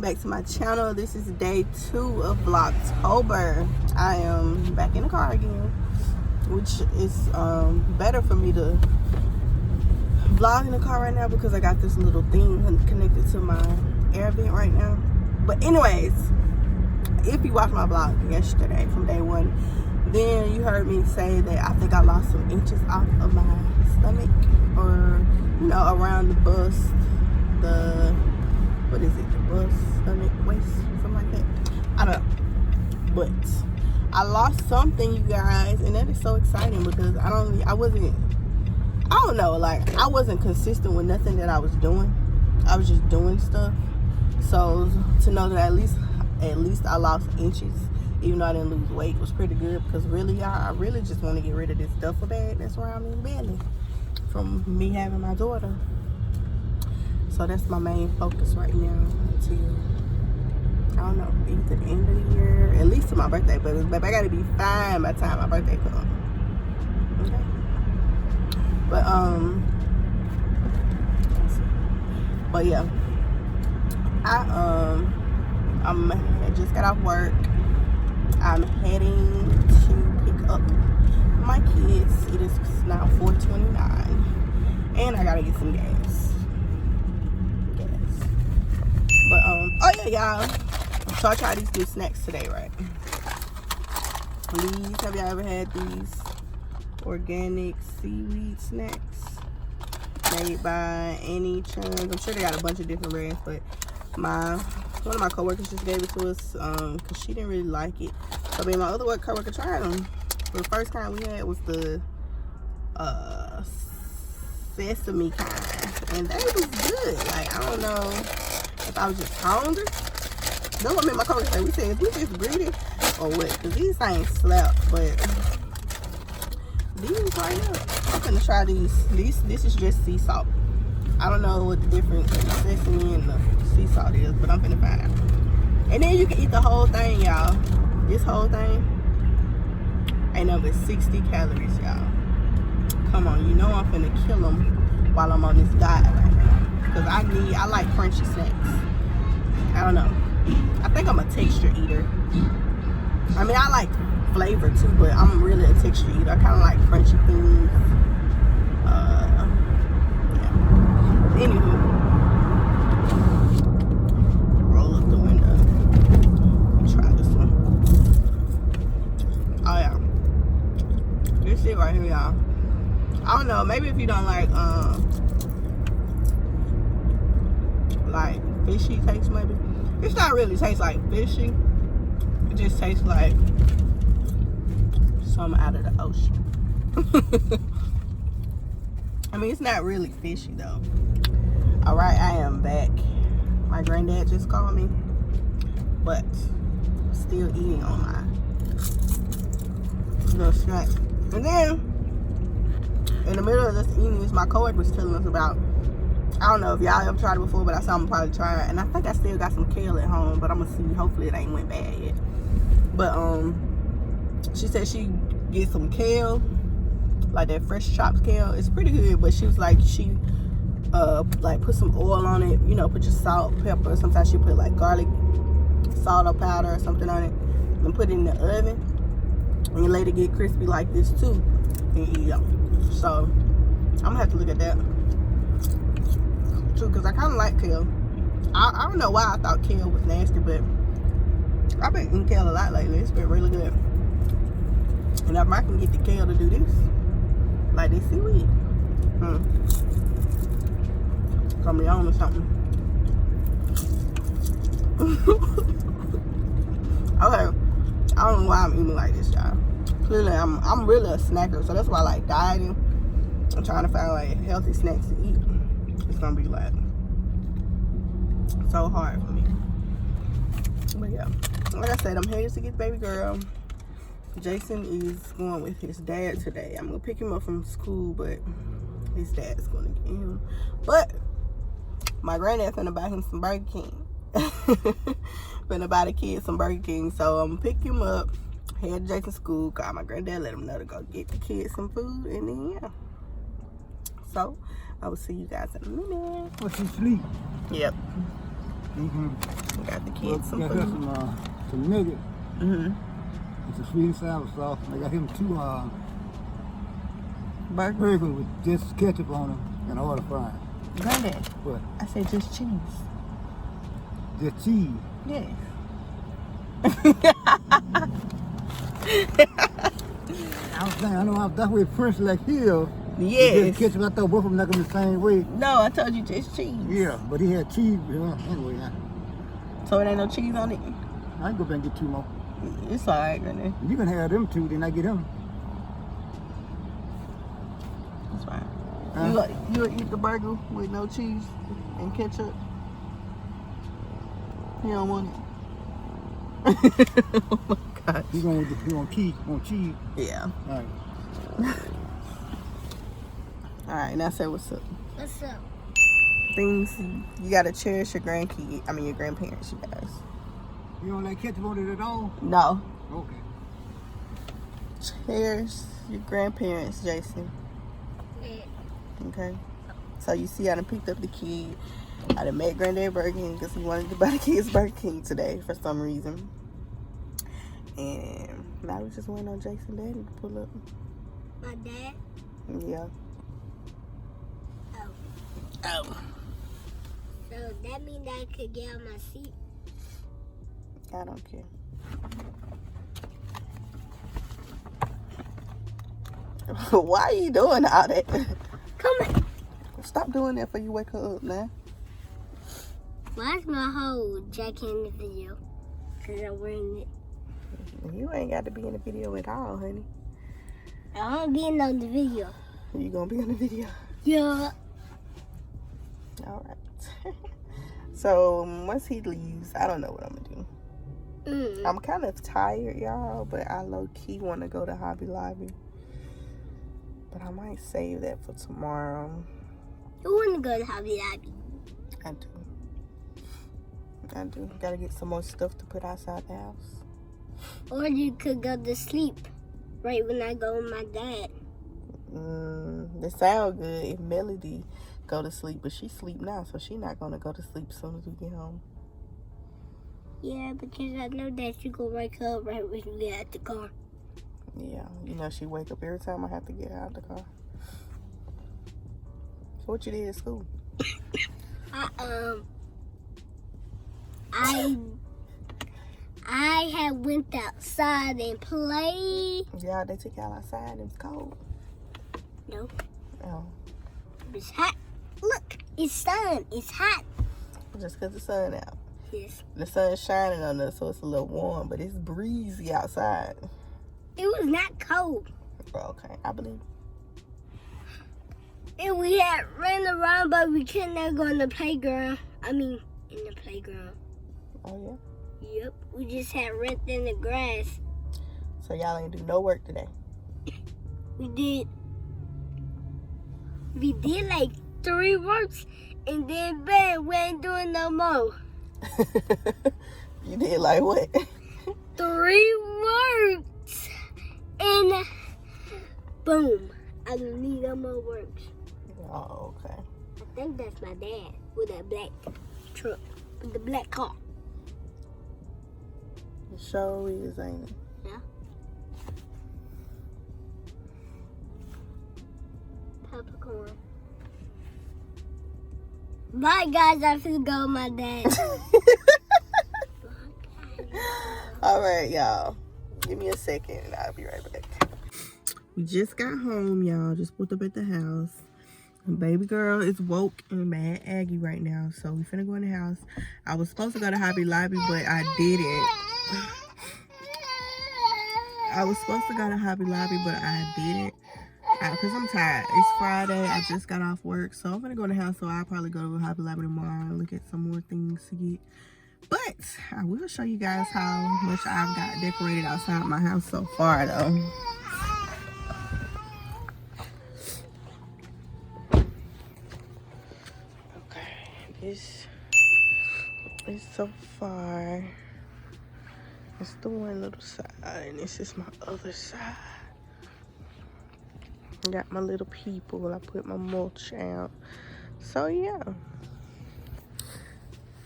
back to my channel. This is day 2 of Vlogtober. I am back in the car again, which is better for me to vlog in the car right now because I got this little thing connected to my air vent right now. But anyways, if you watched my vlog yesterday from day 1, then you heard me say that I think I lost some inches off of my stomach, or you know, around the bust, what is it, the bust, stomach, waist, something like that. I don't know, but I lost something, you guys, and that is so exciting because I wasn't consistent with nothing that I was doing. I was just doing stuff. So to know that at least I lost inches, even though I didn't lose weight, was pretty good, because really, I really just want to get rid of this duffel bag that's around me belly from me having my daughter. So that's my main focus right now until, I don't know, either the end of the year, at least to my birthday. But I gotta be fine by the time my birthday comes. Okay. But yeah, I just got off work. I'm heading to pick up my kids. It is now 4:29, and I gotta get some gas. But oh yeah, y'all. So I tried these new snacks today, right? Have y'all ever had these organic seaweed snacks made by Annie Chun's? I'm sure they got a bunch of different brands, but one of my coworkers just gave it to us because she didn't really like it. So me and my other coworker tried them. The first kind we had was the sesame kind, and they was good. Like, I don't know if I was just hungry. That's what me and my coworker said. We said, is we just greedy or what? Because these ain't slap, but these right here, I'm gonna try these. This is just sea salt. I don't know what the difference in the sesame and the sea salt is, but I'm gonna find out. And then you can eat the whole thing, y'all. This whole thing ain't over 60 calories, y'all. Come on, you know I'm finna kill them while I'm on this diet right now. Because I like crunchy snacks. I don't know. I think I'm a texture eater. I mean, I like flavor too, but I'm really a texture eater. I kind of like crunchy things. Yeah. Anywho, roll up the window. Let me try this one. Oh yeah, this shit right here, y'all. I don't know. Maybe if you don't like fishy taste, maybe. It's not really taste like fishy. It just tastes like something out of the ocean. I mean, it's not really fishy though. All right, I am back. My granddad just called me, but still eating on my little snack. And then in the middle of this eating, my coworker was telling us about, I don't know if y'all ever tried it before, but I saw I'm probably try it. And I think I still got some kale at home, but I'm gonna see. Hopefully it ain't went bad yet. But she said she get some kale, like that fresh chopped kale. It's pretty good, but she was like, she like put some oil on it, you know, put your salt, pepper. Sometimes she put like garlic salt or powder or something on it, and put it in the oven, and you let it get crispy like this too, and eat it. So I'm gonna have to look at that too, because I kind of like kale. I don't know why I thought kale was nasty, but I've been eating kale a lot lately. It's been really good. And if I can get the kale to do this, like this seaweed, gonna be on or something. Okay, I don't know why I'm eating like this, y'all. Clearly, I'm really a snacker, so that's why I like dieting. I'm trying to find like healthy snacks to eat. It's gonna be like so hard for me. But yeah, like I said, I'm headed to get baby girl. Jason is going with his dad today. I'm gonna pick him up from school, but his dad's gonna get him. But my granddad's gonna buy him some Burger King. Gonna buy the kids some Burger King, so I'm gonna pick him up, head to Jason's school, call my granddad, let him know to go get the kids some food, and then yeah. So I will see you guys in a minute. What's you sleep? Yep. Mm-hmm. We got the kids some got food. Some nuggets. Mm-hmm. It's a sweet and sour sauce. I got him 2 Burgers. burgers with just ketchup on them and oil fries. Granddad. What? I said just cheese. Just cheese. Yes. I was saying, I know that's where Prince like Hill. Yes. Just ketchup. I thought both of them not gonna be the same way. No, I told you just cheese. Yeah, but he had cheese. Anyway, So it ain't no cheese on it? I can go back and get 2 more. It's alright, Granddad. You can have them 2, then I get them. That's fine. You'll eat the burger with no cheese and ketchup? You don't want it? Oh my God. You want cheese? Yeah. All right. Alright, now say what's up. What's up? Things you gotta cherish your your grandparents, you guys. You don't like ketchup on it at all? No. Okay. Cherish your grandparents, Jason. Yeah. Okay. So you see, I done picked up the kid. I done met Granddad Burger King because he wanted to buy the kids Burger King today for some reason. And now we just waiting on Jason Daddy to pull up. My dad? Yeah. Oh. So that means I could get on my seat? I don't care. Why are you doing all that? Come on. Stop doing that before you wake her up, man. Why's my whole jacket in the video? Because I'm wearing it. You ain't got to be in the video at all, honey. I'm being on the video. You gonna be in the video? Yeah. All right. So once he leaves, I don't know what I'm gonna do. I'm kind of tired, y'all, but I low-key want to go to Hobby Lobby. But I might save that for tomorrow. You want to go to Hobby Lobby? I do. Gotta get some more stuff to put outside the house. Or you could go to sleep right when I go with my dad. That sound good if Melody go to sleep, but she sleep now, so she not gonna go to sleep as soon as we get home. Yeah, because I know that you gonna wake up right when you get out the car. Yeah, you know she wake up every time I have to get out of the car. So what you did at school? I had went outside and played. Yeah, they took y'all outside and it was cold. No. Oh. It's hot. Look, it's sun. It's hot. Just because the sun out. Yes. The sun's shining on us, so it's a little warm, but it's breezy outside. It was not cold. Okay, I believe. And we had ran around, but we could not go in the playground. In the playground. Oh, yeah? Yep. We just had ran in the grass. So y'all ain't do no work today? We did like 3 works, and then bam, we ain't doing no more. You did like what? 3 works, and boom, I don't need no more works. Oh, okay. I think that's my dad with that black truck, with the black car. It sure is, ain't it? Yeah. Popcorn. Bye, guys. I feel go with my dad. All right, y'all. Give me a second and I'll be right back. We just got home, y'all. Just pulled up at the house. And baby girl is woke and mad Aggie right now. So we finna go in the house. I was supposed to go to Hobby Lobby, but I didn't. I was supposed to go to Hobby Lobby, but I didn't. Because I'm tired. It's Friday. I just got off work. So I'm gonna go in the house. So I'll probably go to Hobby Lobby tomorrow and look at some more things to get. But I will show you guys how much I've got decorated outside my house so far, though. Okay, this is so far. It's the one little side, and this is my other side. I got my little people. I put my mulch out. So yeah.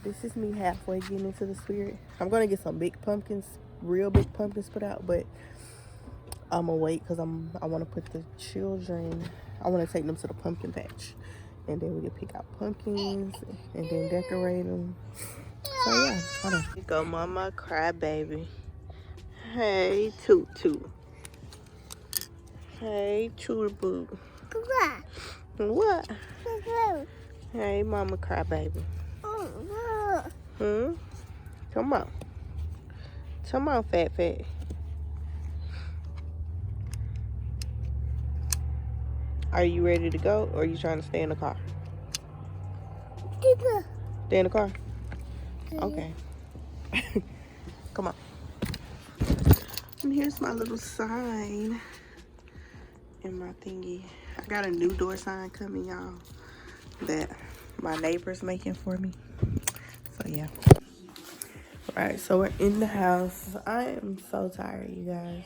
This is me halfway getting into the spirit. I'm gonna get some big pumpkins, real big pumpkins put out, but I'm gonna wait because I want to put the children. I want to take them to the pumpkin patch, and then we can pick out pumpkins and then decorate them. So yeah, hold on. Here you go, Mama Crybaby. Hey, Toot Toot. Hey, Toot Boo. What? Hey, Mama Crybaby. Come on. Come on, Fat. Are you ready to go, or are you trying to stay in the car? Stay in the car? Okay. Come on. And here's my little sign in my thingy. I got a new door sign coming, y'all, that my neighbor's making for me. So, yeah. All right, so we're in the house. I am so tired, you guys.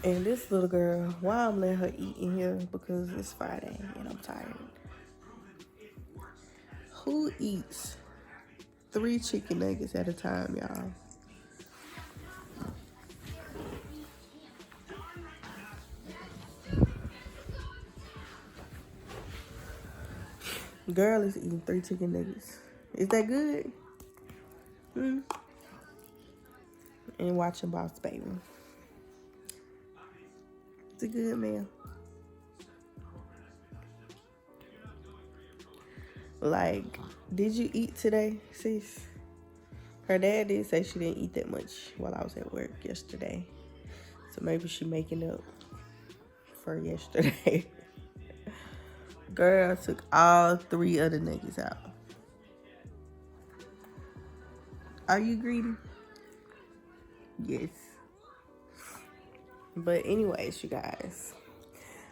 And this little girl, why I'm letting her eat in here? Because it's Friday and I'm tired. Who eats 3 chicken nuggets at a time, y'all? Girl is eating 3 chicken nuggets. Is that good? And watching Boss Baby. It's a good meal. Like, did you eat today, sis? Her dad did say she didn't eat that much while I was at work yesterday. So maybe she making up for yesterday. Girl took all 3 other nuggets out. Are you greedy? Yes. But anyways, you guys,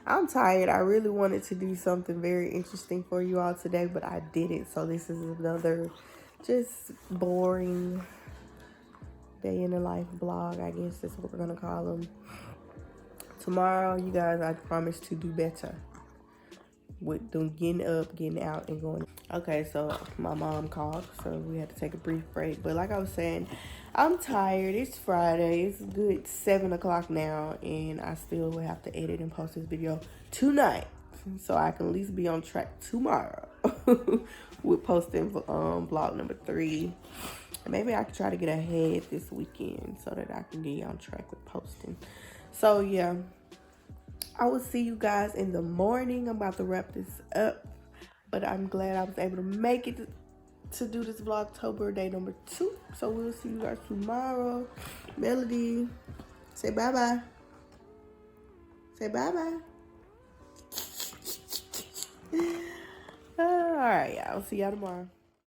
I'm tired. I really wanted to do something very interesting for you all today, but I didn't. So this is another just boring day in the life vlog, I guess that's what we're gonna call them. Tomorrow, you guys, I promise to do better with them getting up, getting out, and going. Okay, so my mom called, so we had to take a brief break. But like I was saying, I'm tired. It's Friday. It's a good 7 o'clock now, and I still will have to edit and post this video tonight, so I can at least be on track tomorrow with posting vlog number 3. And maybe I can try to get ahead this weekend so that I can get on track with posting. So yeah, I will see you guys in the morning. I'm about to wrap this up, but I'm glad I was able to make it to do this Vlogtober day number 2. So we'll see you guys tomorrow. Melody, say bye-bye. Say bye-bye. All right, y'all. See y'all tomorrow.